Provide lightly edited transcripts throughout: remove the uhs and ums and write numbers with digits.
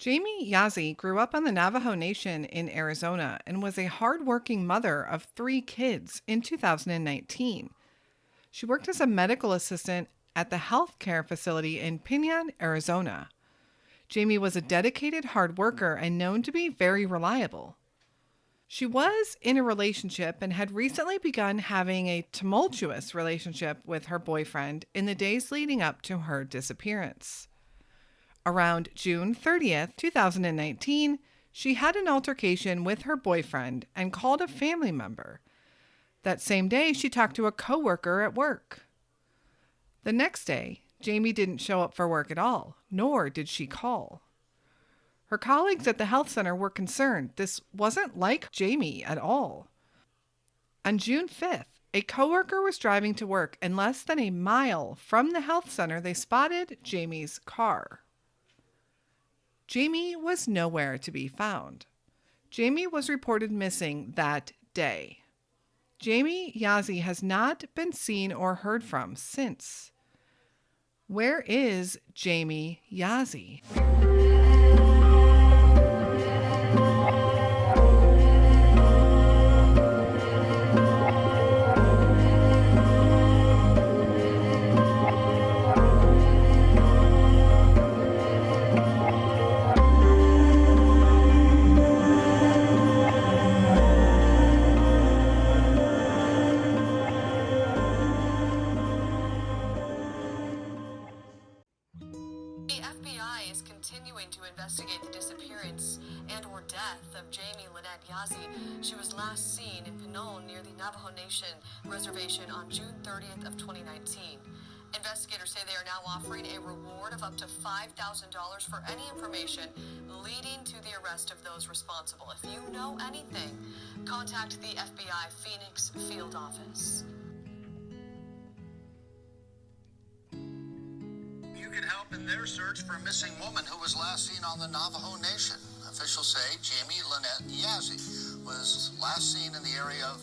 Jamie Yazzie grew up on the Navajo Nation in Arizona and was a hardworking mother of three kids in 2019. She worked as a medical assistant at the healthcare facility in Pinon, Arizona. Jamie was a dedicated hard worker and known to be very reliable. She was in a relationship and had recently begun having a tumultuous relationship with her boyfriend in the days leading up to her disappearance. Around June 30th, 2019, she had an altercation with her boyfriend and called a family member. That same day, she talked to a coworker at work. The next day, Jamie didn't show up for work at all, nor did she call. Her colleagues at the health center were concerned. This wasn't like Jamie at all. On June 5th, a coworker was driving to work, and less than a mile from the health center, they spotted Jamie's car. Jamie was nowhere to be found. Jamie was reported missing that day. Jamie Yazzie has not been seen or heard from since. Where is Jamie Yazzie? The FBI is continuing to investigate the disappearance and/or death of Jamie Lynette Yazzie. She was last seen in Pinon near the Navajo Nation Reservation on June 30th of 2019. Investigators say they are now offering a reward of up to $5,000 for any information leading to the arrest of those responsible. If you know anything, contact the FBI Phoenix Field Office. You can help in their search for a missing woman who was last seen on the Navajo Nation. Officials say Jamie Lynette Yazzie was last seen in the area of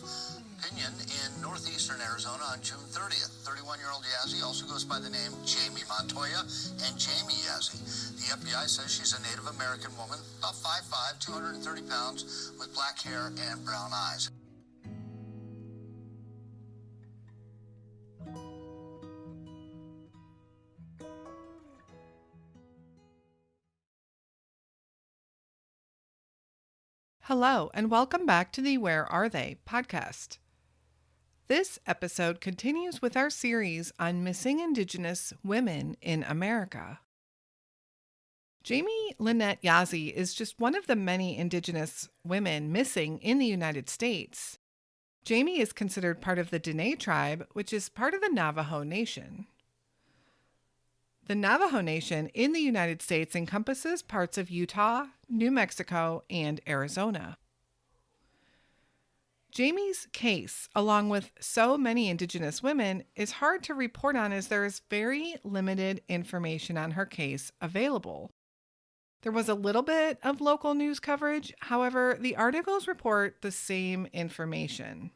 Pinon in northeastern Arizona on June 30th. 31-year-old Yazzie also goes by the name Jamie Montoya and Jamie Yazzie. The FBI says she's a Native American woman, about 5'5", 230 pounds, with black hair and brown eyes. Hello, and welcome back to the Where Are They podcast. This episode continues with our series on missing Indigenous women in America. Jamie Lynette Yazzie is just one of the many Indigenous women missing in the United States. Jamie is considered part of the Dene tribe, which is part of the Navajo Nation. The Navajo Nation in the United States encompasses parts of Utah, New Mexico, and Arizona. Jamie's case, along with so many Indigenous women, is hard to report on as there is very limited information on her case available. There was a little bit of local news coverage, however, the articles report the same information.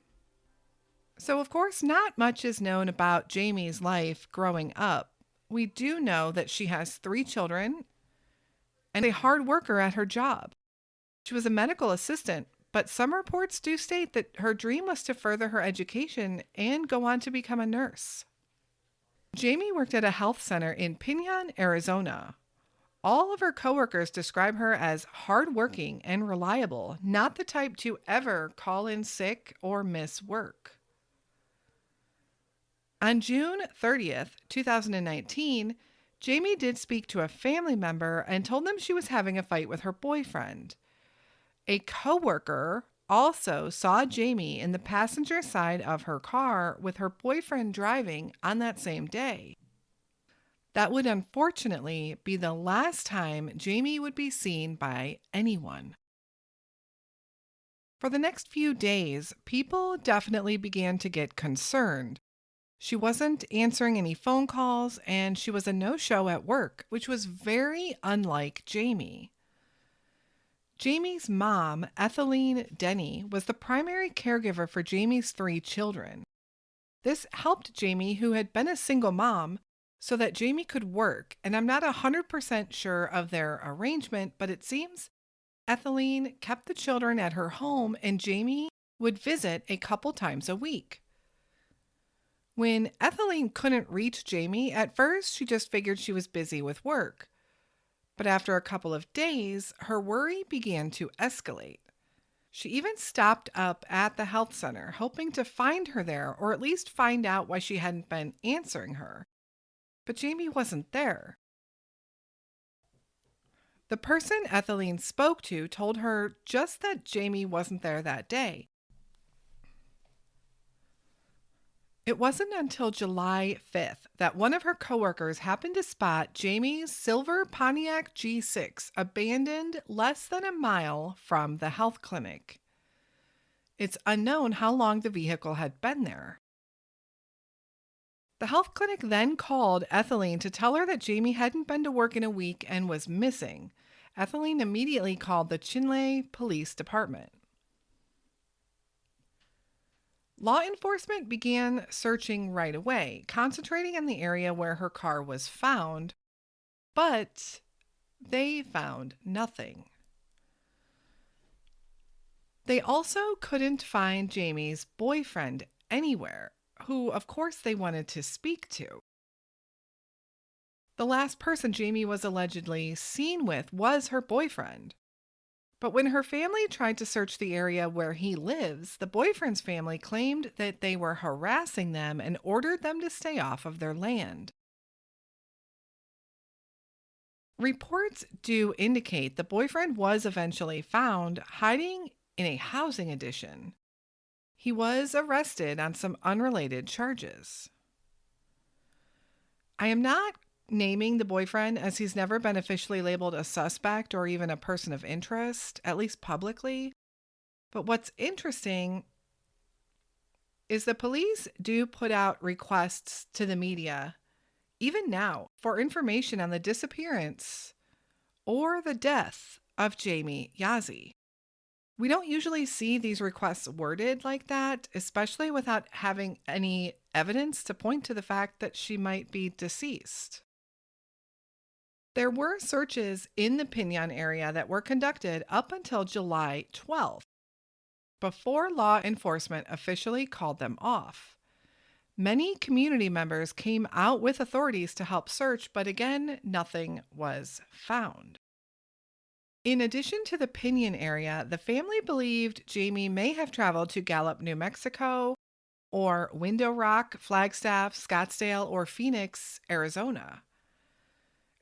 So, of course, not much is known about Jamie's life growing up. We do know that she has 3 children and a hard worker at her job. She was a medical assistant, but some reports do state that her dream was to further her education and go on to become a nurse. Jamie worked at a health center in Pinon, Arizona. All of her coworkers describe her as hardworking and reliable, not the type to ever call in sick or miss work. On June 30th, 2019, Jamie did speak to a family member and told them she was having a fight with her boyfriend. A coworker also saw Jamie in the passenger side of her car with her boyfriend driving on that same day. That would unfortunately be the last time Jamie would be seen by anyone. For the next few days, people definitely began to get concerned. She wasn't answering any phone calls, and she was a no-show at work, which was very unlike Jamie. Jamie's mom, Ethelene Denny, was the primary caregiver for Jamie's 3 children. This helped Jamie, who had been a single mom, so that Jamie could work. And I'm not 100% sure of their arrangement, but it seems Etheline kept the children at her home and Jamie would visit a couple times a week. When Etheline couldn't reach Jamie, at first she just figured she was busy with work. But after a couple of days, her worry began to escalate. She even stopped up at the health center, hoping to find her there or at least find out why she hadn't been answering her. But Jamie wasn't there. The person Etheline spoke to told her just that Jamie wasn't there that day. It wasn't until July 5th that one of her coworkers happened to spot Jamie's silver Pontiac G6 abandoned less than a mile from the health clinic. It's unknown how long the vehicle had been there. The health clinic then called Etheline to tell her that Jamie hadn't been to work in a week and was missing. Etheline immediately called the Chinle Police Department. Law enforcement began searching right away, concentrating on the area where her car was found, but they found nothing. They also couldn't find Jamie's boyfriend anywhere, who, of course, they wanted to speak to. The last person Jamie was allegedly seen with was her boyfriend. But when her family tried to search the area where he lives, the boyfriend's family claimed that they were harassing them and ordered them to stay off of their land. Reports do indicate the boyfriend was eventually found hiding in a housing addition. He was arrested on some unrelated charges. I am not naming the boyfriend as he's never been officially labeled a suspect or even a person of interest, at least publicly. But what's interesting is the police do put out requests to the media, even now, for information on the disappearance or the death of Jamie Yazzie. We don't usually see these requests worded like that, especially without having any evidence to point to the fact that she might be deceased. There were searches in the Pinon area that were conducted up until July 12th, before law enforcement officially called them off. Many community members came out with authorities to help search, but again, nothing was found. In addition to the Pinon area, the family believed Jamie may have traveled to Gallup, New Mexico, or Window Rock, Flagstaff, Scottsdale, or Phoenix, Arizona.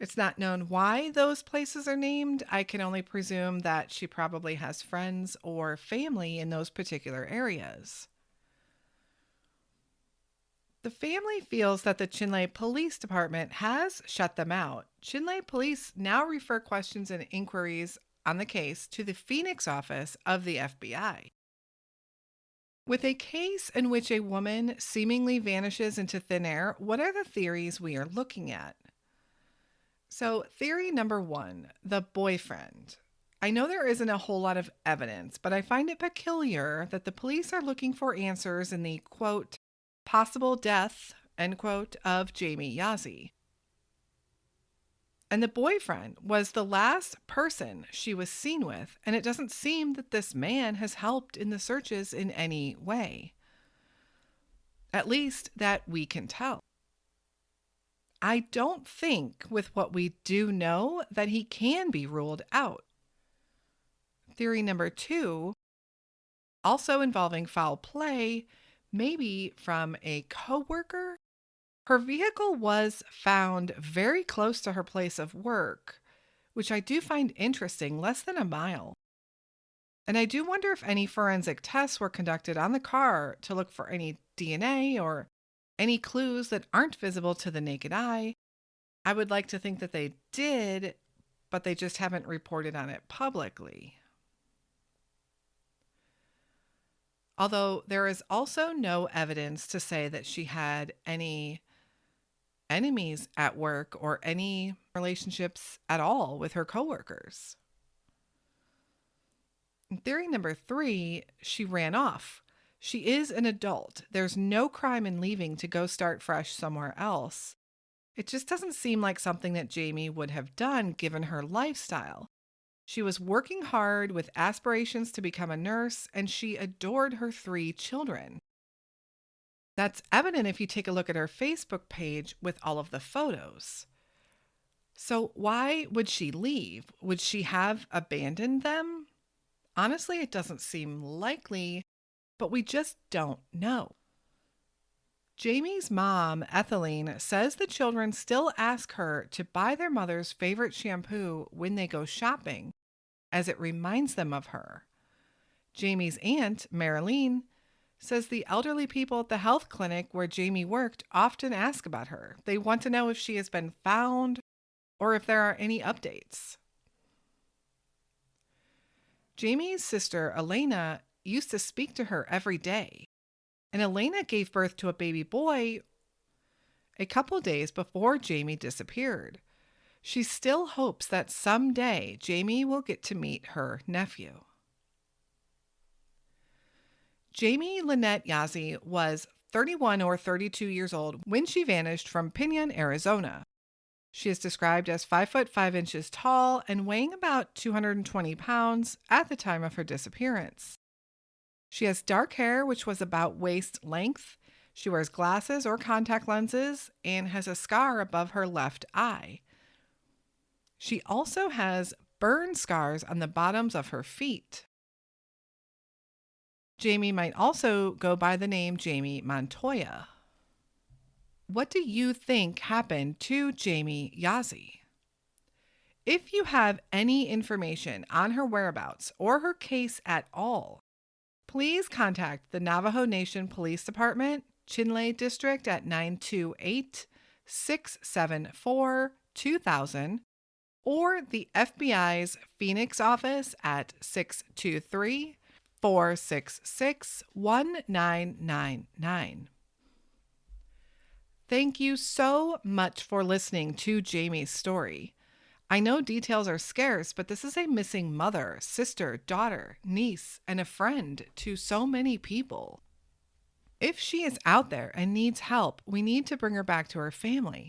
It's not known why those places are named. I can only presume that she probably has friends or family in those particular areas. The family feels that the Chinle Police Department has shut them out. Chinle Police now refer questions and inquiries on the case to the Phoenix office of the FBI. With a case in which a woman seemingly vanishes into thin air, what are the theories we are looking at? So, theory number one, the boyfriend. I know there isn't a whole lot of evidence, but I find it peculiar that the police are looking for answers in the, quote, possible death, end quote, of Jamie Yazzie. And the boyfriend was the last person she was seen with, and it doesn't seem that this man has helped in the searches in any way. At least that we can tell. I don't think, with what we do know, that he can be ruled out. Theory number two, also involving foul play, maybe from a coworker. Her vehicle was found very close to her place of work, which I do find interesting, less than a mile. And I do wonder if any forensic tests were conducted on the car to look for any DNA or any clues that aren't visible to the naked eye. I would like to think that they did, but they just haven't reported on it publicly. Although there is also no evidence to say that she had any enemies at work or any relationships at all with her coworkers. Theory number three, she ran off. She is an adult. There's no crime in leaving to go start fresh somewhere else. It just doesn't seem like something that Jamie would have done given her lifestyle. She was working hard with aspirations to become a nurse, and she adored her 3 children. That's evident if you take a look at her Facebook page with all of the photos. So, why would she leave? Would she have abandoned them? Honestly, it doesn't seem likely, but we just don't know. Jamie's mom, Ethelene, says the children still ask her to buy their mother's favorite shampoo when they go shopping, as it reminds them of her. Jamie's aunt, Marilyn, says the elderly people at the health clinic where Jamie worked often ask about her. They want to know if she has been found or if there are any updates. Jamie's sister, Elena, used to speak to her every day, and Elena gave birth to a baby boy a couple days before Jamie disappeared. She still hopes that someday Jamie will get to meet her nephew. Jamie Lynette Yazzie was 31 or 32 years old when she vanished from Pinon, Arizona. She is described as 5 foot 5 inches tall and weighing about 220 pounds at the time of her disappearance. She has dark hair, which was about waist length. She wears glasses or contact lenses and has a scar above her left eye. She also has burn scars on the bottoms of her feet. Jamie might also go by the name Jamie Montoya. What do you think happened to Jamie Yazzie? If you have any information on her whereabouts or her case at all, please contact the Navajo Nation Police Department, Chinle District at 928-674-2000 or the FBI's Phoenix office at 623-466-1999. Thank you so much for listening to Jamie's story. I know details are scarce, but this is a missing mother, sister, daughter, niece, and a friend to so many people. If she is out there and needs help, we need to bring her back to her family.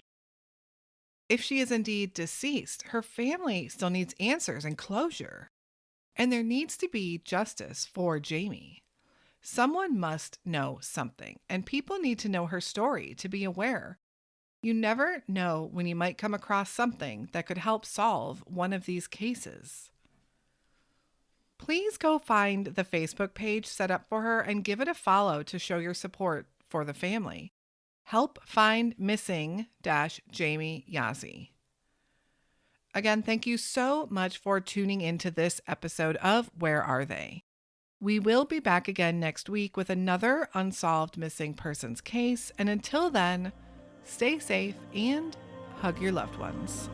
If she is indeed deceased, her family still needs answers and closure. And there needs to be justice for Jamie. Someone must know something, and people need to know her story to be aware. You never know when you might come across something that could help solve one of these cases. Please go find the Facebook page set up for her and give it a follow to show your support for the family. Help find missing Jamie Yazzie. Again, thank you so much for tuning into this episode of Where Are They? We will be back again next week with another unsolved missing persons case. And until then, stay safe and hug your loved ones.